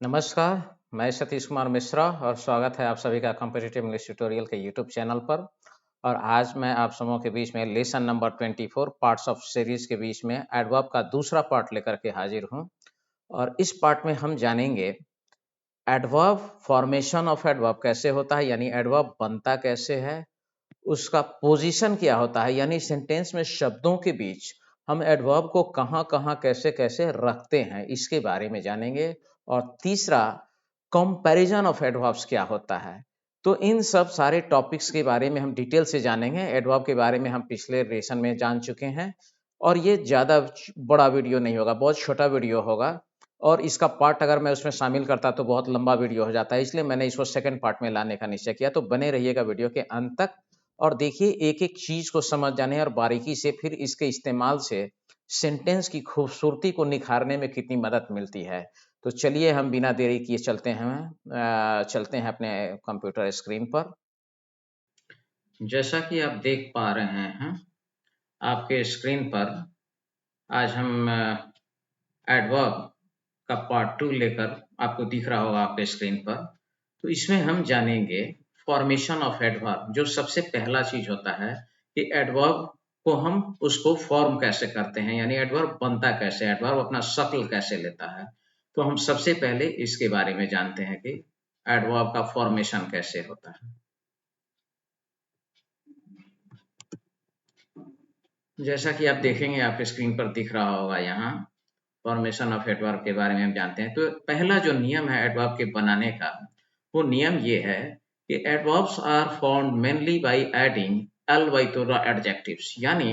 नमस्कार, मैं सतीश कुमार मिश्रा और स्वागत है आप सभी का कॉम्पिटिटिव इंग्लिश ट्यूटोरियल के यूट्यूब चैनल पर। और आज मैं आप समूह के बीच में lesson number 24 parts of series के बीच में एडवर्ब का दूसरा पार्ट लेकर के हाजिर हूं। और इस पार्ट में हम जानेंगे एडवर्ब, फॉर्मेशन ऑफ एडवर्ब कैसे होता है, यानी एडवर्ब बनता कैसे है, उसका पोजीशन क्या होता है, यानी सेंटेंस में शब्दों के बीच हम एडवर्ब को कहाँ-कहाँ, कैसे-कैसे रखते हैं, इसके बारे में जानेंगे। और तीसरा, कंपैरिजन ऑफ एडवर्ब्स क्या होता है। तो इन सब सारे टॉपिक्स के बारे में हम डिटेल से जानेंगे। एडवर्ब के बारे में हम पिछले लेसन में जान चुके हैं और ये ज़्यादा बड़ा वीडियो नहीं होगा, बहुत छोटा वीडियो होगा। और इसका पार्ट अगर मैं उसमें शामिल करता तो बहुत लंबा वीडियो हो जाता है, इसलिए मैंने इसको सेकंड पार्ट में लाने का निश्चय किया। तो बने रहिएगा वीडियो के अंत तक और देखिए एक-एक चीज़ को समझ जाने और बारीकी से फिर इसके इस्तेमाल से सेंटेंस की खूबसूरती को निखारने में कितनी मदद मिलती है। तो चलिए हम बिना देरी किए चलते हैं अपने कंप्यूटर स्क्रीन पर। जैसा कि आप देख पा रहे हैं आपके स्क्रीन पर, आज हम एडवर्ब का पार्ट 2 लेकर आपको दिख रहा होगा आपके स्क्रीन पर। तो इसमें हम जानेंगे फॉर्मेशन ऑफ एडवर्ब। जो सबसे पहला चीज होता है कि एडवर्ब को हम उसको फॉर्म कैसे करते हैं, यानी एडवर्ब बनता कैसे, एडवर्ब अपना शक्ल कैसे लेता है। तो हम सबसे पहले इसके बारे में जानते हैं कि एडवर्ब का फॉर्मेशन कैसे होता है। जैसा कि आप देखेंगे आपके स्क्रीन पर दिख रहा होगा, यहाँ फॉर्मेशन ऑफ एडवर्ब के बारे में हम जानते हैं। तो पहला जो नियम है एडवर्ब के बनाने का, वो नियम ये है कि adverbs are formed mainly by adding ly to the adjectives, यानी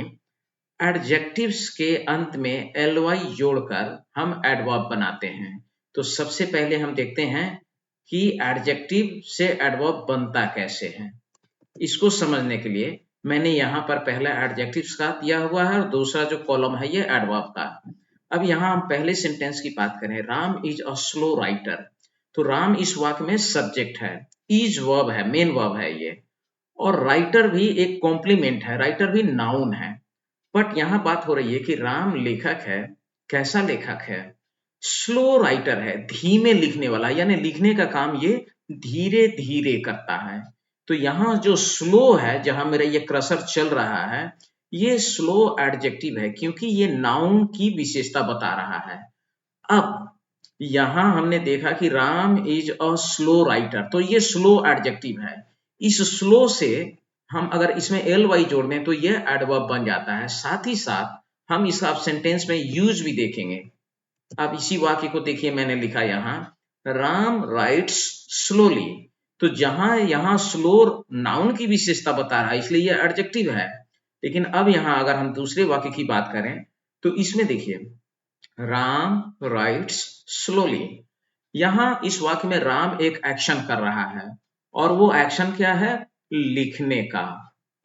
एडजेक्टिव्स के अंत में ly जोड़कर हम एडवर्ब बनाते हैं। तो सबसे पहले हम देखते हैं कि एडजेक्टिव से एडवर्ब बनता कैसे है। इसको समझने के लिए मैंने यहाँ पर पहला एडजेक्टिव्स का दिया हुआ है और दूसरा जो कॉलम है ये एडवर्ब का। अब यहाँ हम पहले सेंटेंस की बात करें, Ram is a slow writer. तो राम इस वाक्य में सब्जेक्ट है, इज वर्ब है, मेन वर्ब है ये, और राइटर भी एक कॉम्प्लीमेंट है, राइटर भी नाउन है। बट यहाँ बात हो रही है कि राम लेखक है। कैसा लेखक है? स्लो राइटर है, धीमे लिखने वाला, यानी लिखने का काम ये धीरे धीरे करता है। तो यहाँ जो स्लो है, जहां मेरा ये क्रसर चल रहा है, ये स्लो एडजेक्टिव है क्योंकि ये नाउन की विशेषता बता रहा है। अब यहां हमने देखा कि Ram is a slow writer, तो ये स्लो एडजेक्टिव है। इस स्लो से हम अगर इसमें एल वाई जोड़ दें तो ये एडवर्ब बन जाता है। साथ ही साथ हम इसका सेंटेंस में यूज भी देखेंगे। अब इसी वाक्य को देखिए, मैंने लिखा यहाँ राम राइट्स स्लोली। तो जहां यहाँ स्लो नाउन की विशेषता बता रहा है, इसलिए यह एडजेक्टिव है। लेकिन अब यहाँ अगर हम दूसरे वाक्य की बात करें तो इसमें देखिए राम राइट्स स्लोली। यहाँ इस वाक्य में राम एक एक्शन कर रहा है और वो एक्शन क्या है? लिखने का।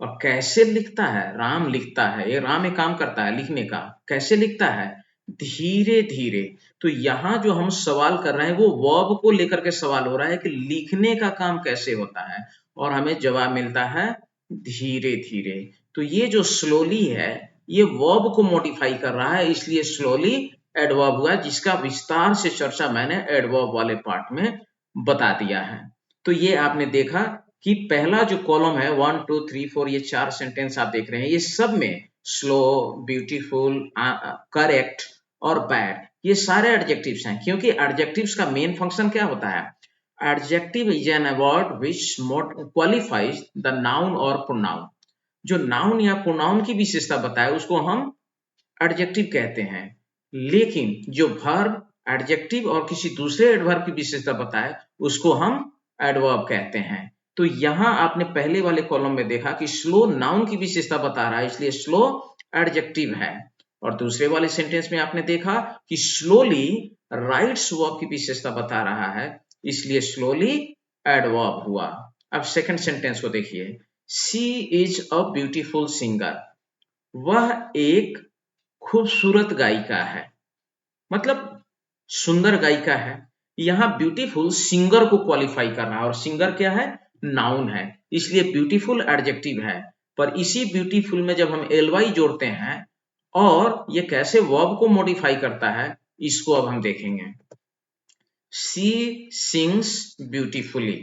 और कैसे लिखता है? राम लिखता है, ये राम एक काम करता है लिखने का। कैसे लिखता है? धीरे धीरे। तो यहाँ जो हम सवाल कर रहे हैं वो वर्ब को लेकर के सवाल हो रहा है कि लिखने का काम कैसे होता है, और हमें जवाब मिलता है धीरे धीरे। तो ये जो स्लोली है ये वर्ब को मॉडिफाई कर रहा है, इसलिए स्लोली एडवर्ब हुआ, जिसका विस्तार से चर्चा मैंने एडवर्ब वाले पार्ट में बता दिया है। तो ये आपने देखा कि पहला जो कॉलम है 1 2 3 4, ये 4 सेंटेंस आप देख रहे हैं, ये सब में स्लो, ब्यूटीफुल, करेक्ट और बैड, ये सारे एडजेक्टिव्स हैं। क्योंकि एडजेक्टिव्स का मेन फंक्शन क्या होता है? Adjective is an word which qualifies the noun और प्रोनाउन। जो नाउन या प्रोनाउन की विशेषता बताए उसको हम एडजेक्टिव कहते हैं। लेकिन जो वर्ब, एडजेक्टिव और किसी दूसरे एडवर्ब की विशेषता बताए उसको हम एडवर्ब कहते हैं। तो यहां आपने पहले वाले कॉलम में देखा कि स्लो नाउन की विशेषता बता रहा है, इसलिए स्लो एडजेक्टिव है। और दूसरे वाले सेंटेंस में आपने देखा कि स्लोली राइट्स वर्ब की विशेषता बता रहा है, इसलिए स्लोली एडवर्ब हुआ। अब सेकंड सेंटेंस को देखिए, she is a beautiful singer. वह एक खूबसूरत गायिका है, मतलब सुंदर गायिका है। यहाँ ब्यूटीफुल सिंगर को क्वालिफाई कर रहा है, और सिंगर क्या है? नाउन है, इसलिए ब्यूटीफुल एडजेक्टिव है। पर इसी ब्यूटीफुल में जब हम एलवाई जोड़ते हैं और ये कैसे वर्ब को मॉडिफाई करता है, इसको अब हम देखेंगे। शी सिंग्स ब्यूटीफुली,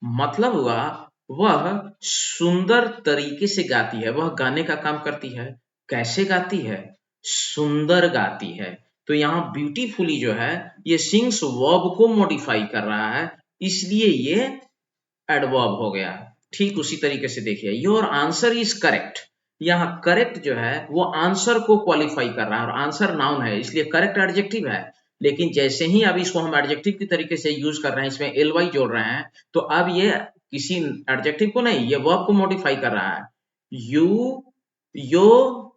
मतलब हुआ वह सुंदर तरीके से गाती है, वह गाने का काम करती है। कैसे गाती है? सुंदर गाती है। तो यहाँ ब्यूटीफुली जो है ये सिंग्स वर्ब को मॉडिफाई कर रहा है, इसलिए ये एडवर्ब हो गया। ठीक उसी तरीके से देखिए, योर आंसर इज करेक्ट, यहाँ करेक्ट जो है वो आंसर को क्वालिफाई कर रहा है, और आंसर नाउन है इसलिए करेक्ट एडजेक्टिव है। लेकिन जैसे ही अब इसको हम एडजेक्टिव की तरीके से यूज कर रहे हैं, इसमें एल वाई जोड़ रहे हैं, तो अब ये किसी एडजेक्टिव को नहीं, ये वर्ब को मॉडिफाई कर रहा है। You yo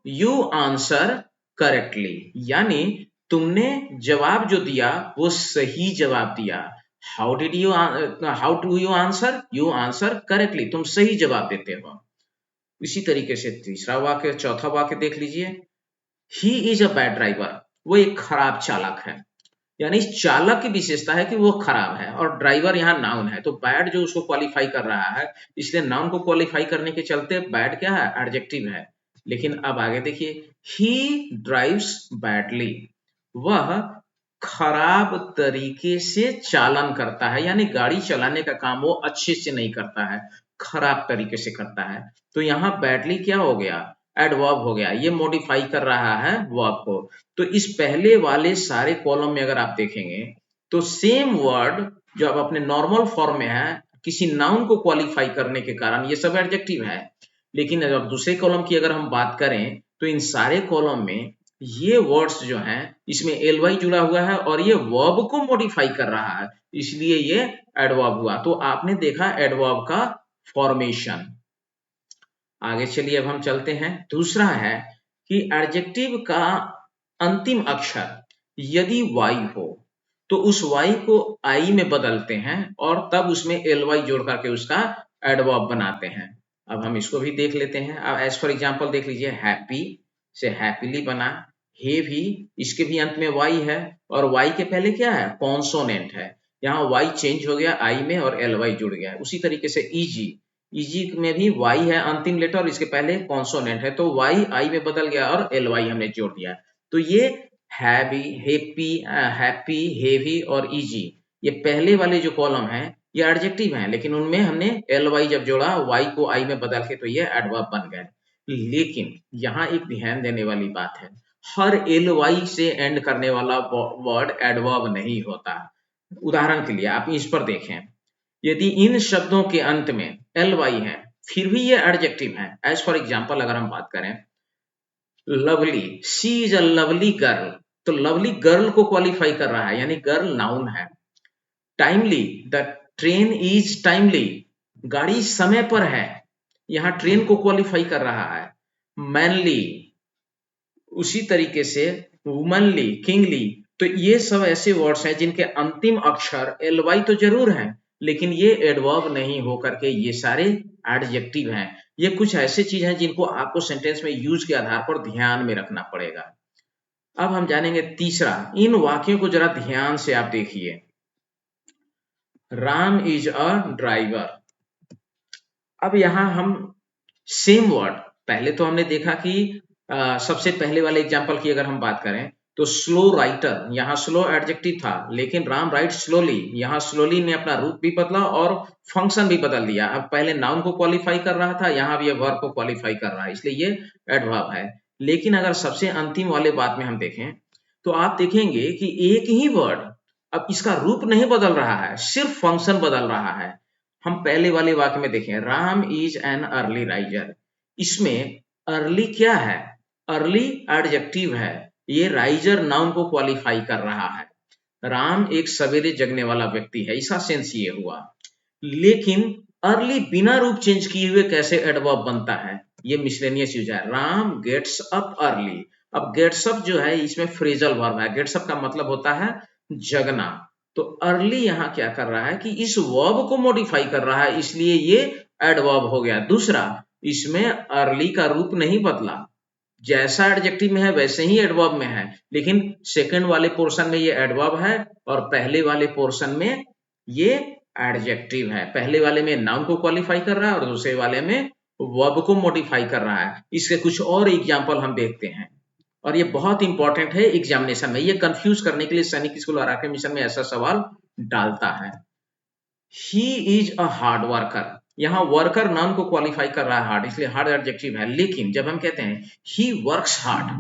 you answer correctly, यानी तुमने जवाब जो दिया वो सही जवाब दिया। How do you answer? You answer correctly, तुम सही जवाब देते हो। इसी तरीके से तीसरा वाक्य, चौथा वाक्य देख लीजिए, he is a bad driver, वो एक खराब चालक है। यानी इस चालक की विशेषता है कि वो खराब है, और ड्राइवर यहाँ नाउन है, तो बैड जो उसको क्वालिफाई कर रहा है, इसलिए नाउन को क्वालिफाई करने के चलते बैड क्या है? एडजेक्टिव है। लेकिन अब आगे देखिए, ही ड्राइव्स बैडली, वह खराब तरीके से चालन करता है, यानी गाड़ी चलाने का काम वो अच्छे से नहीं करता है, खराब तरीके से करता है। तो यहाँ बैडली क्या हो गया? एडवर्ब हो गया, ये मॉडिफाई कर रहा है वर्ब को। तो इस पहले वाले सारे कॉलम में अगर आप देखेंगे तो सेम वर्ड जो अब अपने नॉर्मल फॉर्म में है, किसी नाउन को क्वालिफाई करने के कारण ये सब एडजेक्टिव है। लेकिन अगर दूसरे कॉलम की अगर हम बात करें तो इन सारे कॉलम में ये वर्ड्स जो हैं इसमें एल वाई जुड़ा हुआ है और ये वर्ब को मॉडिफाई कर रहा है, इसलिए ये एडवर्ब हुआ। तो आपने देखा एडवर्ब का फॉर्मेशन। आगे चलिए अब हम चलते हैं। दूसरा है कि एडजेक्टिव का अंतिम अक्षर यदि वाई हो तो उस वाई को आई में बदलते हैं और तब उसमें एल वाई जोड़ करके उसका एडवर्ब बनाते हैं। अब हम इसको भी देख लेते हैं। अब एज फॉर एग्जांपल देख लीजिए, हैप्पी से हैप्पीली बना, हे भी, इसके भी अंत में वाई है और वाई के पहले क्या है? कॉन्सोनेंट है। यहाँ वाई चेंज हो गया आई में और एल वाई जुड़ गया। उसी तरीके से इजी, इजी में भी वाई है अंतिम लेटर और इसके पहले कॉन्सोनेंट है, तो वाई आई में बदल गया और एल वाई हमने जोड़ दिया। तो ये हैवी, हैप्पी, हैप्पी, हेवी और इजी, ये पहले वाले जो कॉलम है ये एडजेक्टिव हैं, लेकिन उनमें हमने एल वाई जब जोड़ा वाई को आई में बदल के, तो ये एडवर्ब बन गए। लेकिन यहाँ एक ध्यान देने वाली बात है, हर एल वाई से एंड करने वाला वर्ड एडवर्ब नहीं होता। उदाहरण के लिए आप इस पर देखें, यदि इन शब्दों के अंत में एल वाई है फिर भी ये एडजेक्टिव है। एज फॉर एग्जाम्पल अगर हम बात करें, lovely, she is a lovely girl, तो लवली गर्ल को क्वालिफाई कर रहा है, यानी गर्ल नाउन है। Timely, the train is timely, गाड़ी समय पर है, यहां ट्रेन को क्वालिफाई कर रहा है। मैनली, उसी तरीके से वुमनली, किंगली, तो ये सब ऐसे वर्ड्स हैं जिनके अंतिम अक्षर एल वाई तो जरूर है, लेकिन ये एडवर्ब नहीं होकर के ये सारे एडजेक्टिव हैं। ये कुछ ऐसे चीज हैं जिनको आपको सेंटेंस में यूज के आधार पर ध्यान में रखना पड़ेगा। अब हम जानेंगे तीसरा। इन वाक्यों को जरा ध्यान से आप देखिए। Ram is a driver. अब यहां हम सेम वर्ड, पहले तो हमने देखा कि सबसे पहले वाले एग्जांपल की अगर हम बात करें तो स्लो राइटर, यहाँ स्लो एडजेक्टिव था, लेकिन राम राइट स्लोली, यहाँ स्लोली ने अपना रूप भी बदला और फंक्शन भी बदल दिया। अब पहले नाउन को क्वालिफाई कर रहा था, यहाँ भी वर्ब को क्वालिफाई कर रहा है, इसलिए ये एडवर्ब है। लेकिन अगर सबसे अंतिम वाले बात में हम देखें तो आप देखेंगे कि एक ही वर्ड अब इसका रूप नहीं बदल रहा है, सिर्फ फंक्शन बदल रहा है। हम पहले वाले वाक्य में देखें, Ram is an early riser, इसमें अर्ली क्या है? अर्ली एडजेक्टिव है, ये राइजर नाउन को क्वालिफाई कर रहा है। राम एक सवेरे जगने वाला व्यक्ति है, इसका सेंस ये हुआ। लेकिन अर्ली बिना रूप चेंज किए हुए कैसे एडवर्ब बनता है? ये मिसलेनियस यूज है। राम गेट्स अप अर्ली, अब गेट्स अप जो है इसमें फ्रेजल वर्ब है, गेट्स अप का मतलब होता है जगना। तो अर्ली यहाँ क्या कर रहा है कि इस वर्ब को मॉडिफाई कर रहा है, इसलिए ये एडवर्ब हो गया। दूसरा, इसमें अर्ली का रूप नहीं बदला, जैसा एडजेक्टिव में है वैसे ही एडवर्ब में है, लेकिन सेकंड वाले पोर्शन में ये एडवर्ब है और पहले वाले पोर्शन में ये एडजेक्टिव है। पहले वाले में नाउन को क्वालिफाई कर रहा है और दूसरे वाले में वर्ब को मॉडिफाई कर रहा है। इसके कुछ और एग्जांपल हम देखते हैं। और ये बहुत इंपॉर्टेंट है एग्जामिनेशन में, ये कंफ्यूज करने के लिए सैनिक स्कूल और आर्मी मिशन में ऐसा सवाल डालता है। He is a hard worker, यहाँ वर्कर नाम को क्वालिफाई कर रहा है हार्ड, इसलिए हार्ड एडजेक्टिव है। लेकिन जब हम कहते हैं ही वर्क्स हार्ड,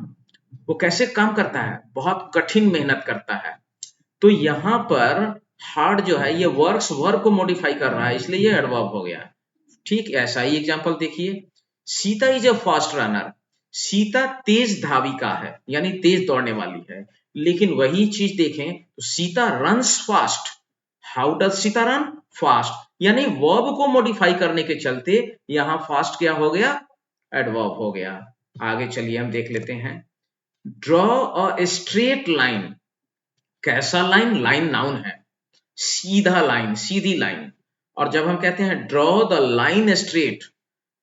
वो कैसे काम करता है, बहुत कठिन मेहनत करता है। तो यहाँ पर हार्ड जो है ये वर्क्स वर्ब को मॉडिफाई कर रहा है, इसलिए ये एडवर्ब हो गया। ठीक ऐसा ही एग्जांपल देखिए, Sita is a fast runner, Sita तेज धाविका है यानी तेज दौड़ने वाली है। लेकिन वही चीज देखें तो Sita runs fast, how does Sita run fast, यानी वर्ब को मॉडिफाई करने के चलते यहां फास्ट क्या हो गया, एडवर्ब हो गया। आगे चलिए हम देख लेते हैं, ड्रॉ अ स्ट्रेट लाइन, कैसा लाइन, लाइन नाउन है, सीधा लाइन, सीधी लाइन। और जब हम कहते हैं draw the line straight,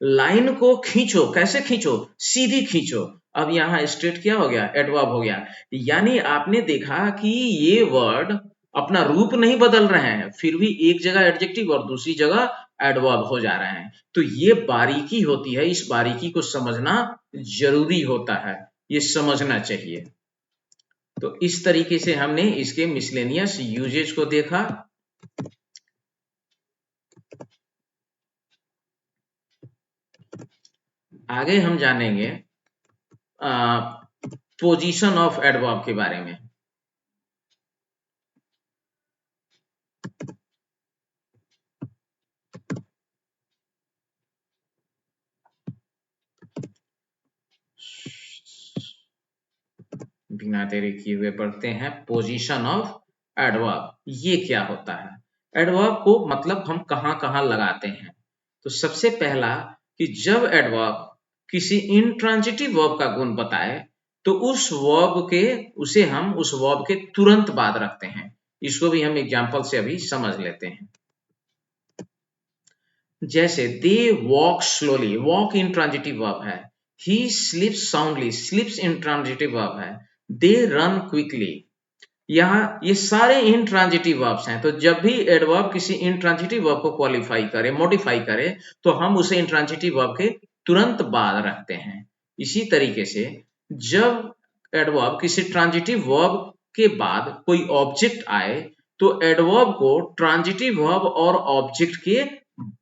line को खींचो, कैसे खींचो, सीधी खींचो। अब यहाँ स्ट्रेट क्या हो गया, एडवर्ब हो गया। यानी आपने देखा कि ये वर्ड अपना रूप नहीं बदल रहे हैं, फिर भी एक जगह एडजेक्टिव और दूसरी जगह एडवर्ब हो जा रहे हैं। तो ये बारीकी होती है, इस बारीकी को समझना जरूरी होता है, ये समझना चाहिए। तो इस तरीके से हमने इसके मिसलेनियस यूजेज को देखा। आगे हम जानेंगे पोजीशन ऑफ एडवर्ब के बारे में। बिना देरी किए हुए पढ़ते हैं, पोजीशन ऑफ एडवर्ब ये क्या होता है। एडवर्ब को मतलब हम कहां कहां लगाते हैं। तो सबसे पहला कि जब एडवर्ब किसी इंट्रांजिटिव वर्ब का गुण बताए तो उस वर्ब के उसे हम उस वर्ब के तुरंत बाद रखते हैं। इसको भी हम एग्जांपल से अभी समझ लेते हैं। जैसे they walk slowly, walk intransitive verb है। He sleeps soundly, sleeps intransitive verb है। दे रन क्विकली, यहाँ ये सारे इंट्रांजिटिव वर्ब्स हैं। तो जब भी एडवर्ब किसी इंट्रांजिटिव वर्ब को क्वालिफाई करे, मॉडिफाई करे, तो हम उसे इंट्रांजिटिव वर्ब के तुरंत बाद रखते हैं। इसी तरीके से जब एडवर्ब किसी ट्रांजिटिव वर्ब के बाद कोई ऑब्जेक्ट आए तो एडवर्ब को ट्रांजिटिव वर्ब और ऑब्जेक्ट के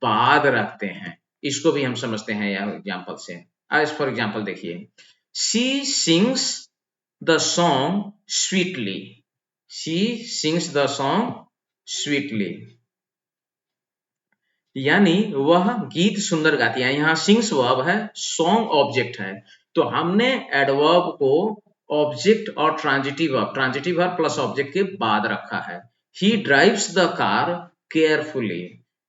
बाद रखते हैं। इसको भी हम समझते हैं यह एग्जांपल से। आज फॉर एग्जांपल देखिए, she sings the song sweetly, she sings the song sweetly, यानी वह गीत सुंदर गाती है। यहाँ सिंग्स वर्ब है, सॉन्ग ऑब्जेक्ट है। तो हमने एडवर्ब को ऑब्जेक्ट और ट्रांजिटिव वर्ब प्लस ऑब्जेक्ट के बाद रखा है। he drives the car carefully,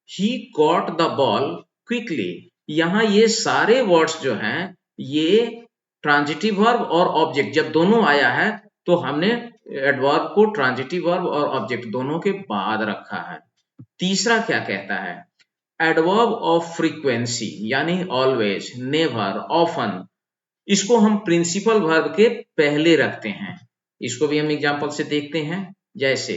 he caught the ball quickly, यहाँ ये सारे वर्ड्स जो हैं ये ट्रांजिटिव वर्ब और ऑब्जेक्ट जब दोनों आया है तो हमने एडवर्ब को ट्रांजिटिव वर्ब और ऑब्जेक्ट दोनों के बाद रखा है। तीसरा क्या कहता है, एडवर्ब ऑफ फ्रीक्वेंसी यानी ऑलवेज, नेवर, ऑफन, इसको हम प्रिंसिपल वर्ब के पहले रखते हैं। इसको भी हम एग्जांपल से देखते हैं। जैसे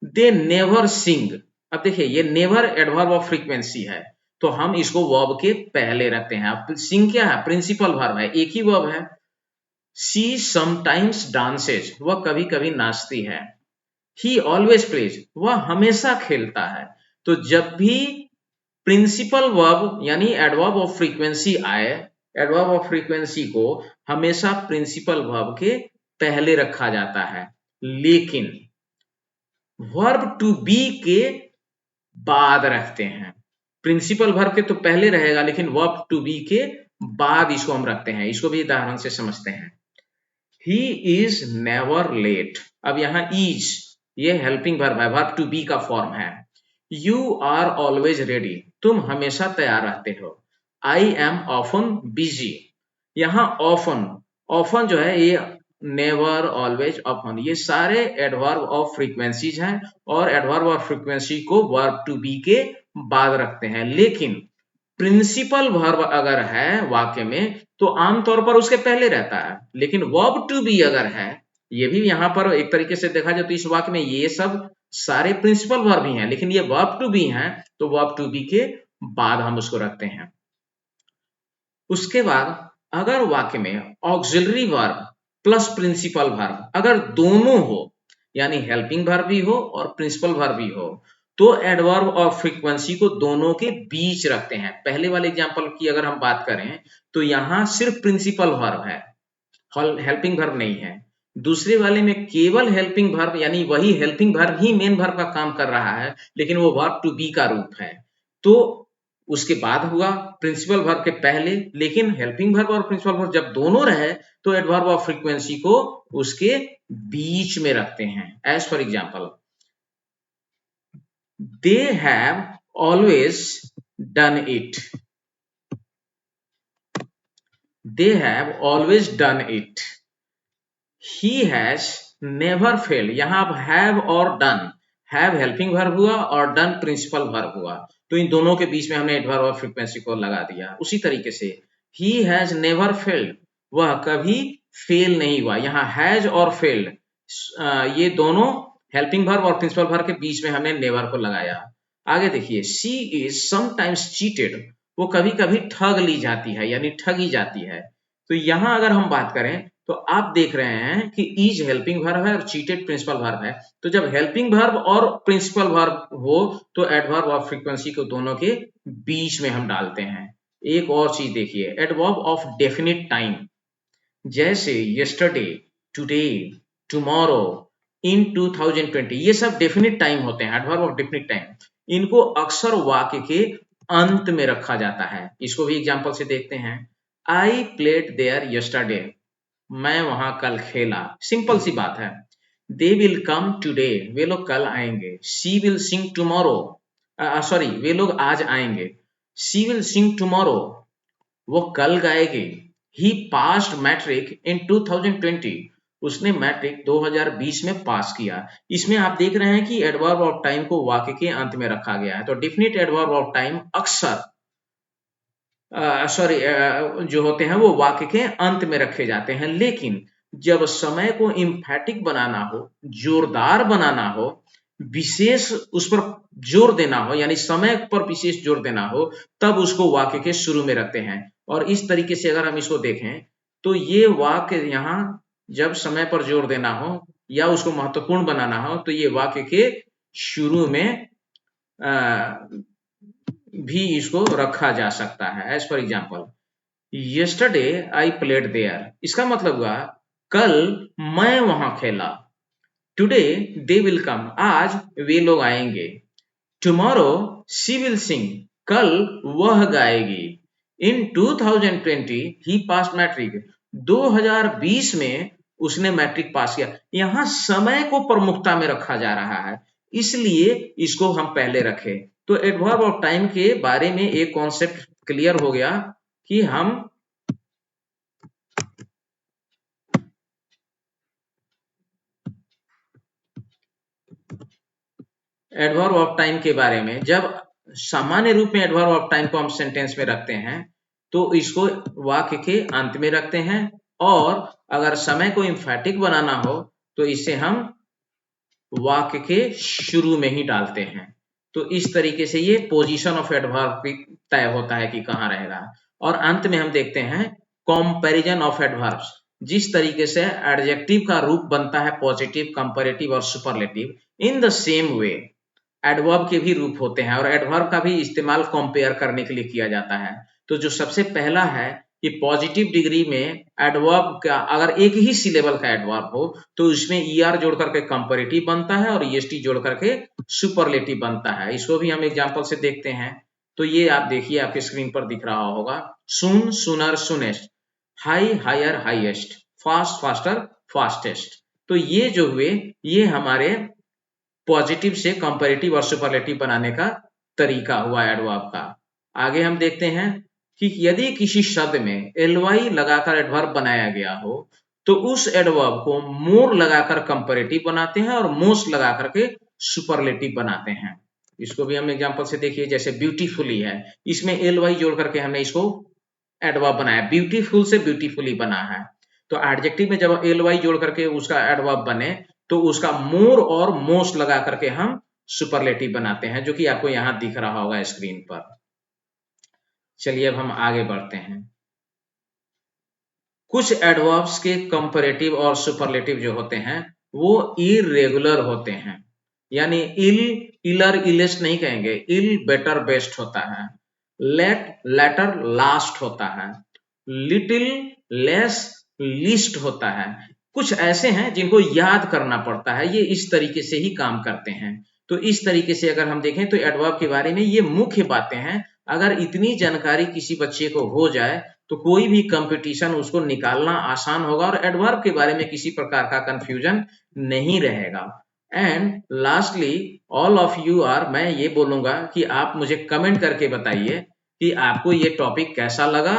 दे नेवर सिंग, अब देखिए ये नेवर एडवर्ब ऑफ फ्रीक्वेंसी है तो हम इसको वर्ब के पहले रखते हैं। अब सिंग क्या है, प्रिंसिपल वर्ब है, एक ही वर्ब है। शी समटाइम्स डांसेज, वह कभी कभी नाचती है। ही ऑलवेज प्लेज, वह हमेशा खेलता है। तो जब भी प्रिंसिपल वर्ब यानी एडवर्ब ऑफ फ्रीक्वेंसी आए, एडवर्ब ऑफ फ्रीक्वेंसी को हमेशा प्रिंसिपल वर्ब के पहले रखा जाता है, लेकिन वर्ब टू बी के बाद रखते हैं। प्रिंसिपल वर्ब के तो पहले रहेगा लेकिन वर्ब टू बी के बाद इसको हम रखते हैं। इसको भी उदाहरण से समझते हैं। He is never late, अब यहाँ is ये हेल्पिंग वर्ब है, वर्ब टू बी का फॉर्म है। You are always ready, तुम हमेशा तैयार रहते हो। I am often busy, यहाँ often जो है ये नेवर, ऑलवेज, ऑफन ये सारे एडवर्ब ऑफ फ्रीक्वेंसीज हैं और एडवर्ब ऑफ फ्रीक्वेंसी को वर्ब टू बी के बाद रखते हैं। लेकिन प्रिंसिपल वर्ब अगर है वाक्य में तो आमतौर पर उसके पहले रहता है, लेकिन वर्ब टू बी अगर है, ये भी यहाँ पर एक तरीके से देखा जाए तो इस वाक्य में ये सब सारे प्रिंसिपल वर्ब ही हैं, लेकिन ये वर्ब टू बी हैं तो वर्ब टू बी के बाद हम उसको रखते हैं। उसके बाद अगर वाक्य में auxiliary verb plus principal verb, अगर दोनों हो यानी हेल्पिंग वर्ब भी हो और प्रिंसिपल वर्ब भी हो तो एडवर्ब और फ्रीक्वेंसी को दोनों के बीच रखते हैं। पहले वाले एग्जांपल की अगर हम बात करें तो यहां सिर्फ प्रिंसिपल वर्ब है, हेल्पिंग वर्ब नहीं है। दूसरे वाले में केवल हेल्पिंग वर्ब यानी वही हेल्पिंग वर्ब ही मेन वर्ब का काम कर रहा है, लेकिन वो वर्ब टू बी का रूप है। तो उसके बाद हुआ प्रिंसिपल वर्ब के पहले, लेकिन हेल्पिंग वर्ब और प्रिंसिपल वर्ब जब दोनों रहे तो एडवर्ब ऑफ फ्रीक्वेंसी को उसके बीच में रखते हैं। As for example, they have always done it, they have always done it. He has never failed, यहां अब have और done, have हेल्पिंग वर्ब हुआ और done प्रिंसिपल वर्ब हुआ, तो इन दोनों के बीच में हमने एडवर्ब और फ्रीक्वेंसी को लगा दिया। उसी तरीके से he has never failed, वह कभी फेल नहीं हुआ, यहाँ has और failed ये दोनों हेल्पिंग वर्ब और प्रिंसिपल वर्ब के बीच में हमने never को लगाया। आगे देखिए, she is sometimes cheated, वो कभी कभी ठग ली जाती है यानी ठगी जाती है। तो यहां अगर हम बात करें तो आप देख रहे हैं कि इज हेल्पिंग वर्ब है और चीटेड प्रिंसिपल वर्ब है। तो जब हेल्पिंग वर्ब और प्रिंसिपल वर्ब हो तो एडवर्ब ऑफ फ्रीक्वेंसी को दोनों के बीच में हम डालते हैं। एक और चीज देखिए, एडवर्ब ऑफ डेफिनिट टाइम, जैसे यस्टरडे, टुडे, टुमारो, इन 2020, ये सब डेफिनिट टाइम होते हैं, एडवर्ब ऑफ डेफिनिट टाइम। इनको अक्सर वाक्य के अंत में रखा जाता है। इसको भी एग्जांपल से देखते हैं। आई प्लेड देयर यस्टरडे, मैं वहां कल खेला, सिंपल सी बात है। दे विल कम टुडे, वे लोग कल आएंगे। She will sing tomorrow, sorry वे लोग आज आएंगे। शी विल सिंग टुमारो, वो कल गाएगी। ही पास्ड मैट्रिक इन 2020, उसने मैट्रिक 2020 में पास किया। इसमें आप देख रहे हैं कि एडवर्ब ऑफ टाइम को वाक्य के अंत में रखा गया है। तो डेफिनिट एडवर्ब ऑफ टाइम अक्सर जो होते हैं वो वाक्य के अंत में रखे जाते हैं, लेकिन जब समय को इम्फैटिक बनाना हो, जोरदार बनाना हो, विशेष उस पर जोर देना हो यानी समय पर विशेष जोर देना हो, तब उसको वाक्य के शुरू में रखते हैं। और इस तरीके से अगर हम इसको देखें तो ये वाक्य यहाँ जब समय पर जोर देना हो या उसको महत्वपूर्ण बनाना हो तो ये वाक्य के शुरू में भी इसको रखा जा सकता है। As for example, yesterday I played there, इसका मतलब हुआ कल मैं वहां खेला। टुडे दे विल कम, आज वे लोग आएंगे। टुमारो शी विल सिंग, कल वह गाएगी। इन 2020 ही पास मैट्रिक, 2020 में उसने मैट्रिक पास किया। यहां समय को प्रमुखता में रखा जा रहा है, इसलिए इसको हम पहले रखें। तो एडवर्ब ऑफ टाइम के बारे में एक कॉन्सेप्ट क्लियर हो गया कि हम एडवर्ब ऑफ टाइम के बारे में, जब सामान्य रूप में एडवर्ब ऑफ टाइम को हम सेंटेंस में रखते हैं तो इसको वाक्य के अंत में रखते हैं, और अगर समय को एम्फैटिक बनाना हो तो इसे हम वाक्य के शुरू में ही डालते हैं। तो इस तरीके से ये पोजीशन ऑफ एडवर्ब तय होता है कि कहां रहेगा। और अंत में हम देखते हैं कंपैरिजन ऑफ एडवर्ब्स, जिस तरीके से एडजेक्टिव का रूप बनता है पॉजिटिव, कंपैरेटिव और superlative, in the same way adverb के भी रूप होते हैं और एडवर्ब का भी इस्तेमाल कंपेयर करने के लिए किया जाता है। तो जो सबसे पहला है कि पॉजिटिव डिग्री में एडवर्ब का अगर एक ही सिलेबल का एडवर्ब हो तो उसमें ईआर जोड़ करके कंपैरेटिव बनता है और ईएसटी जोड़ करके सुपरलेटिव बनता है। इसको भी हम एग्जांपल से देखते हैं। तो ये आप देखिए, आपके स्क्रीन पर दिख रहा होगा, soon sooner soonest, high higher highest, fast faster fastest. तो ये जो हुए ये हमारे पॉजिटिव से कंपैरेटिव और सुपरलेटिव बनाने का तरीका हुआ एडवर्ब का। आगे हम देखते हैं कि यदि किसी शब्द में एलवाई लगाकर एडवर्ब बनाया गया हो तो उस एडवर्ब को मोर लगाकर कंपैरेटिव बनाते हैं और मोस्ट लगाकर के सुपरलेटिव बनाते हैं। इसको भी हम एग्जांपल से देखिए, जैसे ब्यूटीफुली है, इसमें एलवाई जोड़ करके हमने इसको एडवर्ब बनाया, ब्यूटीफुल से ब्यूटीफुली बना है। तो एडजेक्टिव में जब एलवाई जोड़ करके उसका एडवर्ब बने तो उसका मोर और मोस्ट लगा करके हम सुपरलेटिव बनाते हैं, जो कि आपको यहां दिख रहा होगा स्क्रीन पर। चलिए अब हम आगे बढ़ते हैं। कुछ एडवर्ब्स के कंपैरेटिव और सुपरलेटिव जो होते हैं वो इरेगुलर होते हैं, यानी इल, इलर, इलेस्ट नहीं कहेंगे, इल बेटर बेस्ट होता है, लेट, लेटर लास्ट होता है, लिटिल, लेस, लीस्ट होता है। कुछ ऐसे हैं जिनको याद करना पड़ता है, ये इस तरीके से ही काम करते हैं। तो इस तरीके से अगर हम देखें तो एडवर्ब के बारे में ये मुख्य बातें हैं। अगर इतनी जानकारी किसी बच्चे को हो जाए तो कोई भी कंपटीशन उसको निकालना आसान होगा और एडवर्ब के बारे में किसी प्रकार का कंफ्यूजन नहीं रहेगा। And lastly all of you are, मैं ये बोलूंगा कि आप मुझे कमेंट करके बताइए कि आपको ये टॉपिक कैसा लगा,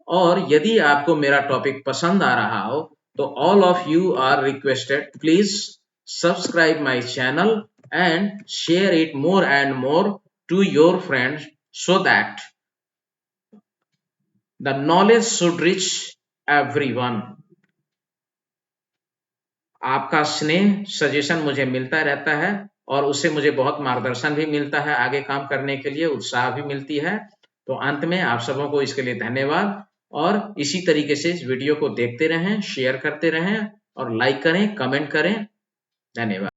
और यदि आपको मेरा टॉपिक पसंद आ रहा हो तो all of you are requested, please subscribe my channel and share it more and more to your friends so that the knowledge should reach everyone. आपका स्नेह सजेशन मुझे मिलता रहता है और उससे मुझे बहुत मार्गदर्शन भी मिलता है, आगे काम करने के लिए उत्साह भी मिलती है। तो अंत में आप सबों को इसके लिए धन्यवाद, और इसी तरीके से इस वीडियो को देखते रहें, शेयर करते रहें और लाइक करें, कमेंट करें। धन्यवाद।